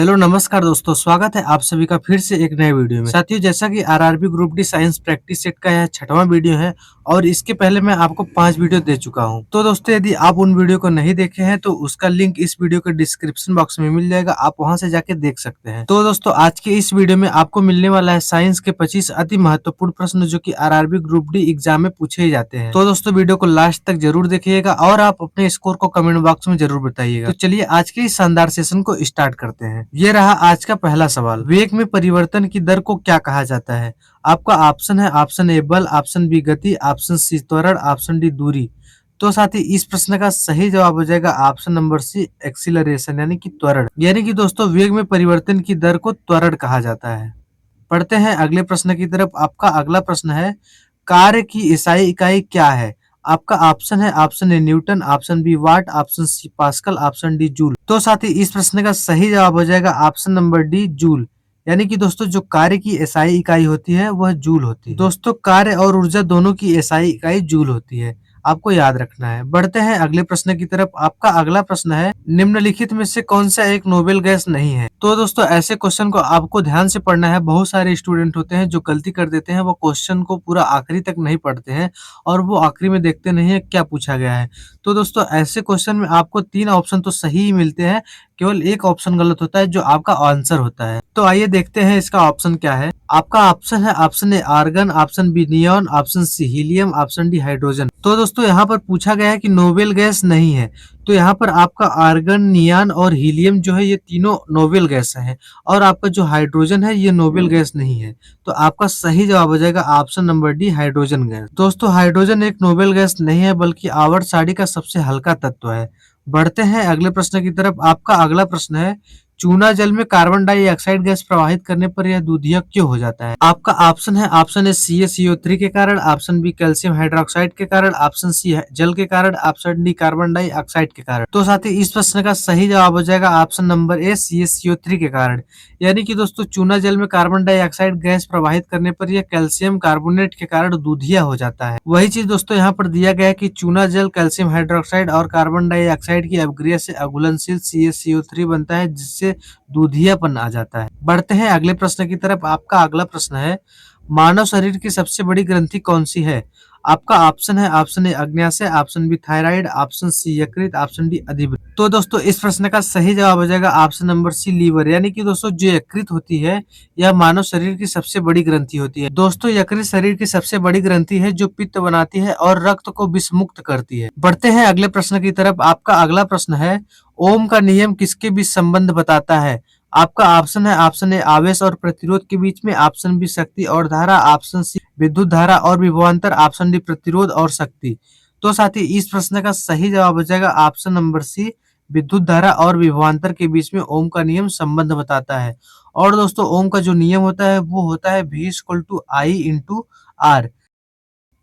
Hello नमस्कार दोस्तों, स्वागत है आप सभी का फिर से एक नए वीडियो में। साथियों, जैसा कि RRB group D science practice set का यह 6वां वीडियो है और इसके पहले मैं आपको 5 वीडियो दे चुका हूं। तो दोस्तों, यदि आप उन वीडियो को नहीं देखे हैं तो उसका लिंक इस वीडियो के डिस्क्रिप्शन बॉक्स में मिल जाएगा, आप वहां से जाके देख सकते हैं। तो दोस्तों, आज के इस वीडियो में आपको मिलने वाला है साइंस के 25 अति महत्वपूर्ण प्रश्न जो की आरआरबी ग्रुप डी एग्जाम में पूछे जाते हैं। तो दोस्तों, वीडियो को लास्ट तक जरूर देखिएगा और आप अपने स्कोर को कमेंट बॉक्स में जरूर बताइएगा। तो चलिए आज के इस शानदार सेशन को स्टार्ट करते हैं। ये रहा आज का पहला सवाल। वेग में परिवर्तन की दर को क्या कहा जाता है? आपका ऑप्शन है ऑप्शन ए बल, ऑप्शन बी गति, ऑप्शन सी त्वरण, ऑप्शन डी दूरी। तो साथ ही इस प्रश्न का सही जवाब हो जाएगा ऑप्शन नंबर सी एक्सीलरेशन यानी कि त्वरण। यानी कि दोस्तों, वेग में परिवर्तन की दर को त्वरण कहा जाता है। पढ़ते हैं अगले प्रश्न की तरफ। आपका अगला प्रश्न है, कार्य की एसआई इकाई क्या है? आपका ऑप्शन है option A Newton, option B watt, option C Pascal, option D joule. तो साथ ही इस प्रश्न का सही जवाब हो जाएगा ऑप्शन नंबर डी जूल। यानी कि दोस्तों, जो कार्य की एसआई इकाई होती है वह जूल होती है। दोस्तों, कार्य और ऊर्जा दोनों की एसआई इकाई जूल होती है, आपको याद रखना है। बढ़ते हैं अगले प्रश्न की तरफ। आपका अगला प्रश्न है, निम्नलिखित में से कौन सा एक नोबेल गैस नहीं है? तो दोस्तों, ऐसे क्वेश्चन को आपको ध्यान से पढ़ना है। बहुत सारे स्टूडेंट होते हैं जो गलती कर देते हैं, वो क्वेश्चन को पूरा आखिरी तक नहीं पढ़ते हैं और वो आखिरी में देखते नहीं है क्या पूछा गया है। तो दोस्तों, ऐसे क्वेश्चन में आपको 3 ऑप्शन तो सही ही मिलते हैं, केवल एक ऑप्शन गलत होता है जो आपका आंसर होता है। तो आइए देखते हैं इसका ऑप्शन क्या है। आपका ऑप्शन है option A argon, option B neon, option C helium, option D hydrogen. तो दोस्तों, यहाँ पर पूछा गया है कि नोबेल गैस नहीं है, तो यहाँ पर आपका आर्गन, नियॉन और हीलियम जो है ये तीनों नोबेल गैस है और आपका जो हाइड्रोजन है ये नोबेल गैस नहीं है। तो आपका सही जवाब हो जाएगा option number D hydrogen gas. दोस्तों, हाइड्रोजन एक नोबेल गैस नहीं है बल्कि आवर्त सारणी का सबसे हल्का तत्व है। बढ़ते हैं अगले प्रश्न की तरफ। आपका अगला प्रश्न है, चूना जल में कार्बन डाइऑक्साइड गैस प्रवाहित करने पर यह दूधिया क्यों हो जाता है? आपका ऑप्शन है ऑप्शन ए CaCO3 के कारण, ऑप्शन बी कैल्शियम हाइड्रोक्साइड के कारण, ऑप्शन सी जल के कारण, ऑप्शन डी कार्बन डाइऑक्साइड के कारण। तो साथ ही इस प्रश्न का सही जवाब हो जाएगा ऑप्शन नंबर ए CaCO3 के कारण। यानी कि दोस्तों, चूना जल में कार्बन डाइऑक्साइड गैस प्रवाहित करने पर यह कैल्शियम कार्बोनेट के कारण दूधिया हो जाता है। वही चीज दोस्तों यहाँ पर दिया गया है कि चूना जल कैल्शियम हाइड्रोक्साइड और कार्बन डाइऑक्साइड की अभिक्रिया से अघुलनशील CaCO3 बनता है, जिससे दूधियापन आ जाता है। बढ़ते हैं अगले प्रश्न की तरफ। आपका अगला प्रश्न है, मानव शरीर की सबसे बड़ी ग्रंथि कौन सी है? आपका ऑप्शन है ऑप्शन ए अग्न्याशय, option B thyroid, option C यकृत, ऑप्शन डी अधिवृक्क। तो दोस्तों, इस प्रश्न का सही जवाब हो जाएगा ऑप्शन नंबर सी लीवर। यानी कि दोस्तों, जो यकृत होती है यह मानव शरीर की सबसे बड़ी ग्रंथि होती है। दोस्तों, यकृत शरीर की सबसे बड़ी ग्रंथि है जो पित्त बनाती है और रक्त को विषमुक्त करती है। बढ़ते हैं अगले प्रश्न की तरफ। आपका अगला प्रश्न है, ओम का नियम किसके बीच संबंध बताता है? आपका ऑप्शन है ऑप्शन ए आवेश और प्रतिरोध के बीच में, ऑप्शन बी शक्ति और धारा, ऑप्शन सी विद्युत धारा और विभवांतर, ऑप्शन डी प्रतिरोध और शक्ति। तो साथ ही इस प्रश्न का सही जवाब हो जाएगा ऑप्शन नंबर सी विद्युत धारा और विभवांतर के बीच में ओम का नियम संबंध बताता है। और दोस्तों, ओम का जो नियम होता है वो होता है V = I × R,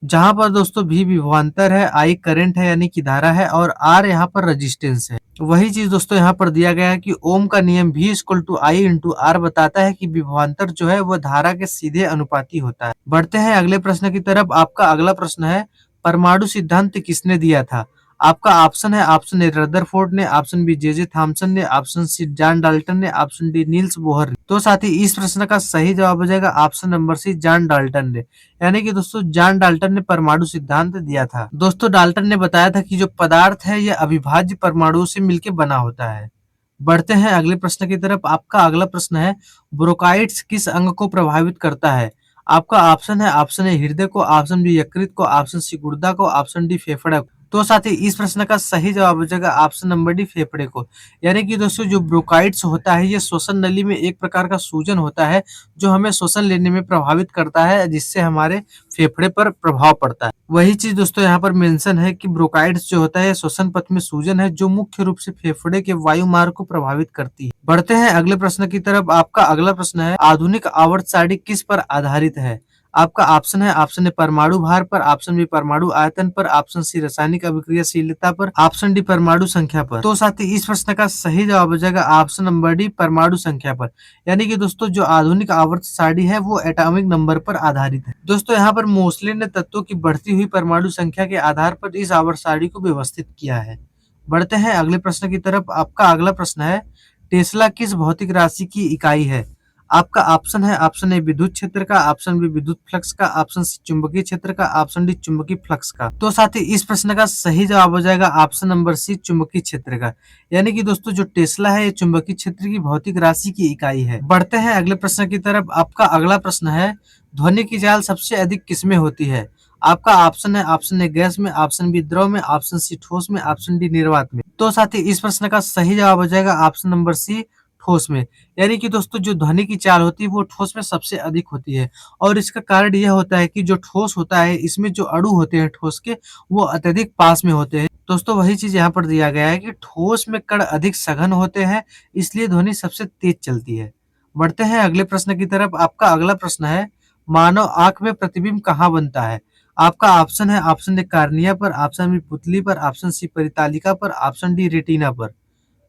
जहां पर दोस्तों V विभवांतर है, I करंट है यानी कि धारा है और R यहाँ पर रेजिस्टेंस है। वही चीज दोस्तों यहाँ पर दिया गया है कि ओम का नियम V = I × R बताता है कि विभवांतर जो है वह धारा के सीधे अनुपाती होता है। बढ़ते हैं अगले प्रश्न की तरफ। आपका अगला प्रश्न है, परमाणु सिद्धांत किसने दिया था? आपका ऑप्शन है ऑप्शन ए रदरफोर्ड ने, ऑप्शन बी जे थॉमसन ने, ऑप्शन सी जॉन डाल्टन ने, ऑप्शन डी नील्स बोहर ने। तो साथ ही इस प्रश्न का सही जवाब हो जाएगा option number C John Dalton ने। यानी कि दोस्तों, जॉन डाल्टन ने परमाणु सिद्धांत दिया था। दोस्तों, डाल्टन ने बताया था कि जो पदार्थ है यह अविभाज्य परमाणुओं से मिलकर बना होता है। बढ़ते हैं अगले प्रश्न की तरफ। आपका अगला प्रश्न है, ब्रोंकाइटिस किस अंग को प्रभावित करता है? आपका ऑप्शन है ऑप्शन ए हृदय को, ऑप्शन बी यकृत को, ऑप्शन सी गुर्दा को, ऑप्शन डी फेफड़े को। तो साथ ही इस प्रश्न का सही जवाब हो जाएगा ऑप्शन नंबर डी फेफड़े को। यानी कि दोस्तों, जो ब्रोंकाइटिस होता है ये श्वसन नली में एक प्रकार का सूजन होता है जो हमें श्वसन लेने में प्रभावित करता है, जिससे हमारे फेफड़े पर प्रभाव पड़ता है। वही चीज दोस्तों यहाँ पर मेंशन है कि ब्रोंकाइटिस जो होता है श्वसन पथ में सूजन है जो मुख्य रूप से फेफड़े के वायु मार्ग को प्रभावित करती है। बढ़ते हैं अगले प्रश्न की तरफ। आपका अगला प्रश्न है, आधुनिक आवर्त सारणी किस पर आधारित है? आपका ऑप्शन है ऑप्शन ए परमाणु भार पर, ऑप्शन बी परमाणु आयतन पर, ऑप्शन सी रासायनिक अभिक्रियाशीलता पर, ऑप्शन डी परमाणु संख्या पर। तो साथ ही इस प्रश्न का सही जवाब हो जाएगा ऑप्शन नंबर डी परमाणु संख्या पर। यानी कि दोस्तों, जो आधुनिक आवर्त सारणी है वो एटॉमिक नंबर पर आधारित है। दोस्तों, यहाँ पर मोसले ने तत्वों की बढ़ती हुई परमाणु संख्या के आधार पर इस आवर्त सारणी को व्यवस्थित किया है। बढ़ते हैं अगले प्रश्न की तरफ। आपका अगला प्रश्न है, टेस्ला किस भौतिक राशि की इकाई है? आपका ऑप्शन है, ऑप्शन ए विद्युत क्षेत्र का, ऑप्शन बी विद्युत फ्लक्स का, ऑप्शन सी चुंबकीय क्षेत्र का, ऑप्शन डी चुंबकीय फ्लक्स का। तो साथ ही इस प्रश्न का सही जवाब हो जाएगा ऑप्शन नंबर सी चुंबकीय क्षेत्र का। यानी कि दोस्तों जो टेस्ला है ये चुंबकीय क्षेत्र की भौतिक राशि की इकाई है। बढ़ते हैं अगले प्रश्न की तरफ। आपका अगला प्रश्न है, ध्वनि की चाल सबसे अधिक किसमें होती है? आपका ऑप्शन है, ऑप्शन ए गैस में, ऑप्शन बी द्रव में, ऑप्शन सी ठोस में, ऑप्शन डी निर्वात में। तो साथ ही इस प्रश्न का सही जवाब हो जाएगा ऑप्शन नंबर सी ठोस में। यानी कि दोस्तों जो ध्वनि की चाल होती है वो ठोस में सबसे अधिक होती है, और इसका कारण यह होता है कि जो ठोस होता है इसमें जो अणु होते हैं ठोस के वो अत्यधिक पास में होते हैं। दोस्तों वही चीज यहाँ पर दिया गया है कि ठोस में कण अधिक सघन होते हैं, इसलिए ध्वनि सबसे तेज चलती है। बढ़ते हैं अगले प्रश्न की तरफ। आपका अगला प्रश्न है, मानव आंख में प्रतिबिंब कहाँ बनता है? आपका ऑप्शन है, ऑप्शन ए कार्निया पर, ऑप्शन बी पुतली पर, ऑप्शन सी परितालिका पर, ऑप्शन डी रेटिना पर।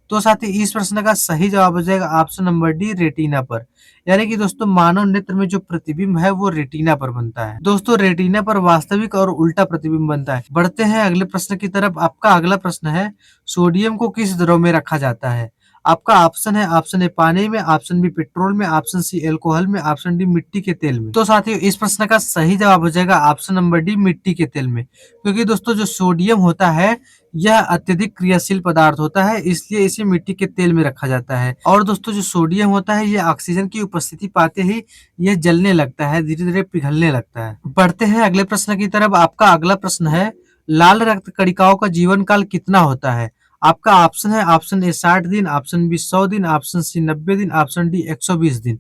तो साथ ही इस प्रश्न का सही जवाब हो जाएगा ऑप्शन नंबर डी रेटिना पर। यानी कि दोस्तों मानव नेत्र में जो प्रतिबिंब है वो रेटिना पर बनता है। दोस्तों रेटिना पर वास्तविक और उल्टा प्रतिबिंब बनता है। बढ़ते हैं अगले प्रश्न की तरफ। आपका अगला प्रश्न है, सोडियम को किस द्रव में रखा जाता है? आपका ऑप्शन है, ऑप्शन ए पानी में, ऑप्शन बी पेट्रोल में, ऑप्शन सी एल्कोहल में, ऑप्शन डी मिट्टी के तेल में। तो साथियों इस प्रश्न का सही जवाब हो जाएगा ऑप्शन नंबर डी मिट्टी के तेल में। क्योंकि दोस्तों जो सोडियम होता है यह अत्यधिक क्रियाशील पदार्थ होता है, इसलिए इसे मिट्टी के तेल में रखा जाता है। और दोस्तों जो सोडियम होता है यह ऑक्सीजन की उपस्थिति पाते ही यह जलने लगता है, धीरे धीरे पिघलने लगता है। बढ़ते हैं अगले प्रश्न की तरफ। आपका अगला प्रश्न है, लाल रक्त कणिकाओं का जीवन काल कितना होता है? आपका ऑप्शन है, ऑप्शन ए 60 दिन, ऑप्शन बी 100 दिन, ऑप्शन सी 90 दिन, ऑप्शन डी 120 दिन।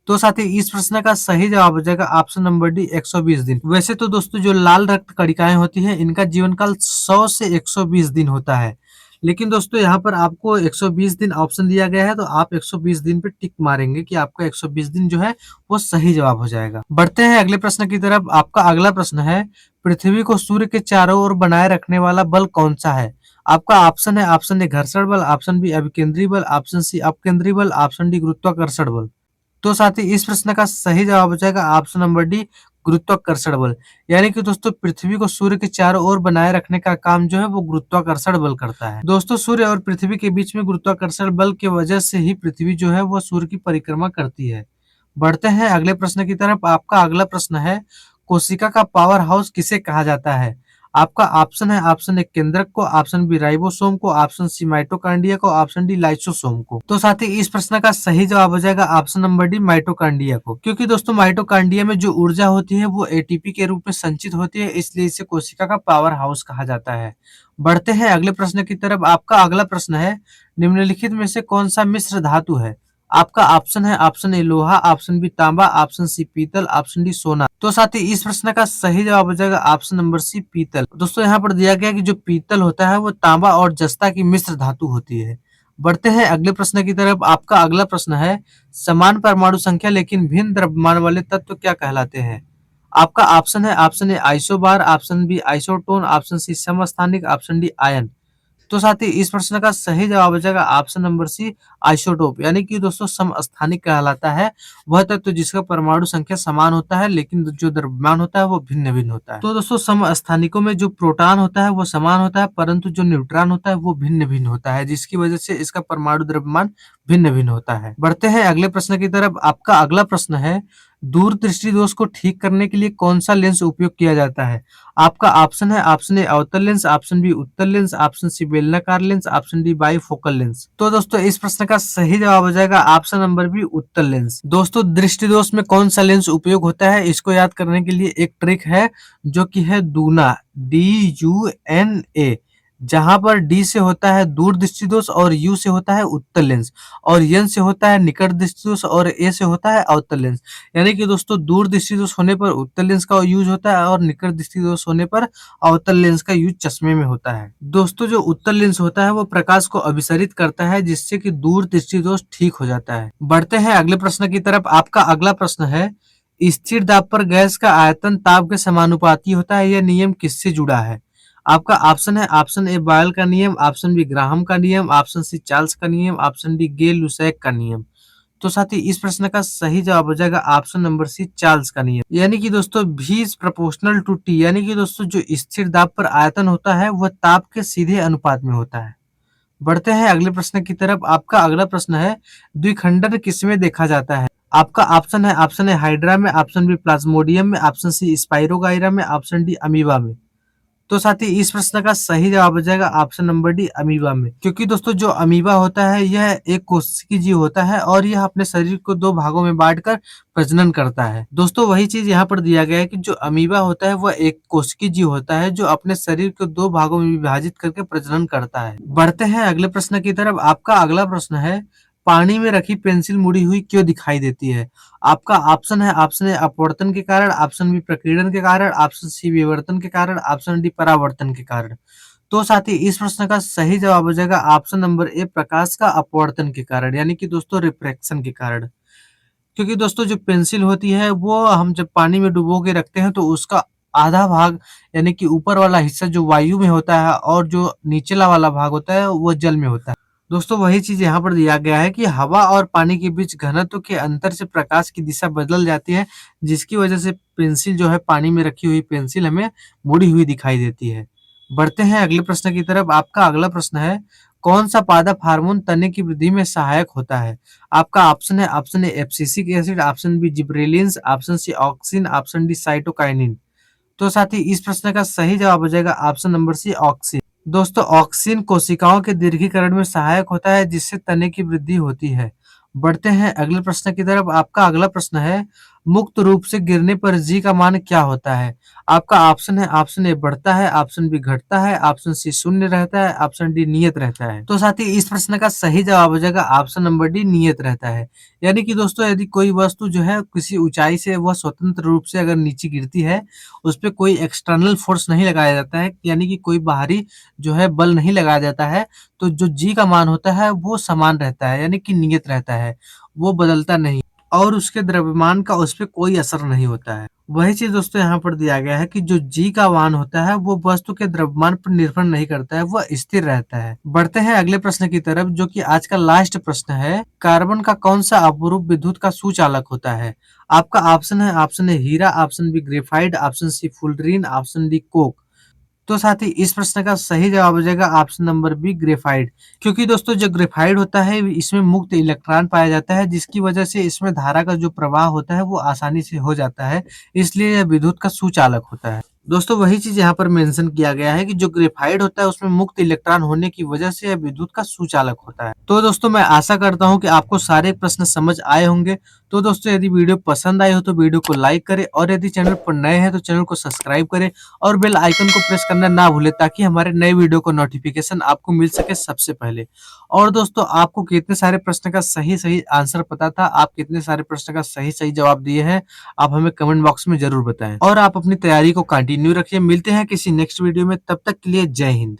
तो साथ ही इस प्रश्न का सही जवाब हो जाएगा ऑप्शन नंबर डी 120 दिन। वैसे तो दोस्तों जो लाल रक्त कणिकाएं होती हैं इनका जीवन काल 100 से 120 दिन होता है, लेकिन दोस्तों यहाँ पर आपको 120 दिन ऑप्शन दिया गया है, तो आप 120 दिन पे टिक मारेंगे कि आपका 120 दिन जो है वो सही जवाब हो जाएगा। बढ़ते हैं अगले प्रश्न की तरफ। आपका अगला प्रश्न है, पृथ्वी को सूर्य के चारों ओर बनाए रखने वाला बल कौन सा है? आपका ऑप्शन है, ऑप्शन ए घर्षण बल, ऑप्शन बी अभिकेंद्री बल, ऑप्शन सी अपकेंद्री बल, ऑप्शन डी गुरुत्वाकर्षण बल। तो साथ ही इस प्रश्न का सही जवाब हो जाएगा ऑप्शन नंबर डी गुरुत्वाकर्षण बल। यानी कि दोस्तों पृथ्वी को सूर्य के चारों ओर बनाए रखने का काम जो है वो गुरुत्वाकर्षण बल करता है। दोस्तों सूर्य और पृथ्वी के बीच में गुरुत्वाकर्षण बल की वजह से ही पृथ्वी जो है वो सूर्य की परिक्रमा करती है। बढ़ते हैं अगले प्रश्न की तरफ। आपका अगला प्रश्न है, कोशिका का पावर हाउस किसे कहा जाता है? आपका ऑप्शन है, ऑप्शन ए केंद्रक को, ऑप्शन बी राइबोसोम को, ऑप्शन सी माइटोकांड्रिया को, ऑप्शन डी लाइसोसोम को। तो साथ ही इस प्रश्न का सही जवाब हो जाएगा ऑप्शन नंबर डी माइटोकांड्रिया को। क्योंकि दोस्तों माइटोकांड्रिया में जो ऊर्जा होती है वो एटीपी के रूप में संचित होती है, इसलिए इसे कोशिका का पावर हाउस कहा जाता है। बढ़ते हैं अगले प्रश्न की तरफ। आपका अगला प्रश्न है, निम्नलिखित में से कौन सा मिश्र धातु है? आपका ऑप्शन है, ऑप्शन ए लोहा, ऑप्शन बी तांबा, ऑप्शन सी पीतल, ऑप्शन डी सोना। तो साथ ही इस प्रश्न का सही जवाब हो जाएगा ऑप्शन नंबर सी पीतल। दोस्तों यहाँ पर दिया गया कि जो पीतल होता है वो तांबा और जस्ता की मिश्र धातु होती है। बढ़ते हैं अगले प्रश्न की तरफ। आपका अगला प्रश्न है, समान परमाणु संख्या लेकिन भिन्न द्रव्यमान वाले तत्व क्या कहलाते हैं? आपका ऑप्शन है, option A isobar, option B isotone, option C समस्थानिक, ऑप्शन डी आयन। तो साथ ही इस प्रश्न का सही जवाब हो जाएगा ऑप्शन नंबर सी आइसोटोप। यानी कि दोस्तों समस्थानिक कहलाता है वह तत्व जिसका परमाणु संख्या समान होता है लेकिन जो द्रव्यमान होता है वो भिन्न भिन्न होता है। तो दोस्तों समस्थानिकों में जो प्रोटॉन होता है वो समान होता है, परंतु जो न्यूट्रॉन होता है वो भिन्न भिन्न होता है, जिसकी वजह से इसका परमाणु द्रव्यमान भिन्न भिन्न होता है। बढ़ते हैं अगले प्रश्न की तरफ। आपका अगला प्रश्न है, दूरदृष्टि दोष को ठीक करने के लिए कौन सा लेंस उपयोग किया जाता है? आपका ऑप्शन है, ऑप्शन ए अवतल लेंस, ऑप्शन बी उत्तल लेंस, ऑप्शन सी बेलनाकार lens, option D bifocal lens. तो दोस्तों इस प्रश्न का सही जवाब हो जाएगा ऑप्शन नंबर बी उत्तल लेंस। दोस्तों दृष्टि दोष में कौन सा लेंस उपयोग होता है इसको याद करने के लिए एक ट्रिक है जो कि है दूना, DUNA। जहां पर डी से होता है दूर दृष्टि दोष और यू से होता है उत्तल लेंस, और एन से होता है निकट दृष्टि दोष और ए से होता है अवतल लेंस। यानी कि दोस्तों दूर दृष्टि दोष होने पर उत्तल लेंस का यूज होता है और निकट दृष्टि दोष होने पर अवतल लेंस का यूज चश्मे में होता है। दोस्तों जो उत्तल लेंस होता है वो प्रकाश को अभिसरित करता है जिससे कि दूर दृष्टि दोष ठीक हो जाता है। बढ़ते हैं अगले प्रश्न की तरफ। आपका अगला प्रश्न है, स्थिर दाब पर गैस का आयतन ताप के समानुपाती होता है, यह नियम किससे जुड़ा है? आपका ऑप्शन है, ऑप्शन ए बॉयल का नियम, ऑप्शन बी ग्राहम का नियम, ऑप्शन सी चार्ल्स का नियम, ऑप्शन डी गे लुसैक का नियम। तो साथ ही इस प्रश्न का सही जवाब हो जाएगा ऑप्शन नंबर सी चार्ल्स का नियम। यानी कि दोस्तों V is proportional to T, यानी कि दोस्तों जो स्थिर दाब पर आयतन होता है वह ताप के सीधे अनुपात में होता है। बढ़ते हैं अगले प्रश्न की तरफ। आपका अगला प्रश्न है, द्विखंडन किसमें देखा जाता है? आपका ऑप्शन है हाइड्रा में, ऑप्शन बी प्लाज्मोडियम में, ऑप्शन सी स्पाइरोगाइरा में, ऑप्शन डी अमीबा में। तो साथी इस प्रश्न का सही जवाब हो जाएगा ऑप्शन नंबर डी अमीबा में। क्योंकि दोस्तों जो अमीबा होता है यह एक कोशिकीय जीव होता है और यह अपने शरीर को दो भागों में बांटकर प्रजनन करता है। दोस्तों वही चीज यहाँ पर दिया गया है कि जो अमीबा होता है वह एक कोशिकीय जीव होता है जो अपने शरीर को दो भागों में विभाजित करके प्रजनन करता है। बढ़ते हैं अगले प्रश्न की तरफ। आपका अगला प्रश्न है, पानी में रखी पेंसिल मुड़ी हुई क्यों दिखाई देती है? आपका ऑप्शन ए अपवर्तन के कारण, ऑप्शन बी प्रकीर्णन के कारण, ऑप्शन सी विवर्तन के कारण, ऑप्शन डी परावर्तन के कारण। तो साथ ही इस प्रश्न का सही जवाब हो जाएगा ऑप्शन नंबर ए प्रकाश का अपवर्तन के कारण, यानी कि दोस्तों रिफ्रैक्शन के कारण। क्योंकि दोस्तों जो पेंसिल होती है वो हम जब पानी में डुबो के रखते हैं तो उसका आधा भाग यानी कि ऊपर वाला हिस्सा जो वायु में होता है और जो निचला वाला भाग होता है वो जल में होता है। दोस्तों वही चीज यहाँ पर दिया गया है कि हवा और पानी के बीच घनत्व के अंतर से प्रकाश की दिशा बदल जाती है, जिसकी वजह से पेंसिल जो है पानी में रखी हुई पेंसिल हमें मुड़ी हुई दिखाई देती है। बढ़ते हैं अगले प्रश्न की तरफ। आपका अगला प्रश्न है, कौन सा पादप हार्मोन तने की वृद्धि में सहायक होता है? आपका option A abscisic acid, option B gibberellins, option C auxin, option D cytokinin. तो साथ ही इस प्रश्न का सही जवाब हो जाएगा ऑप्शन नंबर सी ऑक्सिन। दोस्तों ऑक्सिन कोशिकाओं के दीर्घीकरण में सहायक होता है जिससे तने की वृद्धि होती है। बढ़ते हैं अगले प्रश्न की तरफ। आपका अगला प्रश्न है, मुक्त रूप से गिरने पर जी का मान क्या होता है? आपका ऑप्शन ए बढ़ता है, ऑप्शन बी घटता है, ऑप्शन सी शून्य रहता है, ऑप्शन डी नियत रहता है। तो साथ ही इस प्रश्न का सही जवाब हो जाएगा ऑप्शन नंबर डी नियत रहता है। यानी कि दोस्तों यदि कोई वस्तु जो है किसी ऊंचाई से वह स्वतंत्र रूप से अगर नीचे गिरती है, उस पे कोई एक्सटर्नल फोर्स नहीं लगाया जाता है, यानी कि कोई बाहरी जो है बल नहीं लगाया जाता है, तो जो जी का मान होता है वो समान रहता है, यानी कि नियत रहता है, वो बदलता नहीं और उसके द्रव्यमान का उस पे कोई असर नहीं होता है। वही चीज दोस्तों यहाँ पर दिया गया है कि जो जी का मान होता है वो वस्तु के द्रव्यमान पर निर्भर नहीं करता है, वह स्थिर रहता है। बढ़ते हैं अगले प्रश्न की तरफ जो कि आज का लास्ट प्रश्न है, कार्बन का कौन सा अपरूप विद्युत का सुचालक होता है? आपका ऑप्शन है हीरा, option B graphite, option C fullerene, option D coke. तो साथ ही इस प्रश्न का सही जवाब हो जाएगा ऑप्शन नंबर बी ग्रेफाइट। क्योंकि दोस्तों जो ग्रेफाइट होता है इसमें मुक्त इलेक्ट्रॉन पाया जाता है, जिसकी वजह से इसमें धारा का जो प्रवाह होता है वो आसानी से हो जाता है, इसलिए यह विद्युत का सुचालक होता है। दोस्तों वही चीज यहाँ पर मेंशन किया गया है कि जो ग्रेफाइट होता है उसमें मुक्त इलेक्ट्रॉन होने की वजह से यह विद्युत का सुचालक होता है। तो दोस्तों मैं आशा करता हूँ कि आपको सारे प्रश्न समझ आए होंगे। तो दोस्तों यदि वीडियो पसंद आई हो तो वीडियो को लाइक करें और यदि चैनल पर नए हैं तो चैनल को सब्सक्राइब करें और बेल आइकन को प्रेस करना ना भूलें ताकि हमारे नए वीडियो को नोटिफिकेशन आपको मिल सके सबसे पहले। और दोस्तों आपको कितने सारे प्रश्न का सही सही आंसर पता था, आप कितने सारे प्रश्न का सही सही जवाब दिए हैं, आप हमें कमेंट बॉक्स में जरूर बताएं और आप अपनी तैयारी को कंटिन्यू रखिए। मिलते हैं किसी नेक्स्ट वीडियो में, तब तक के लिए जय हिंद।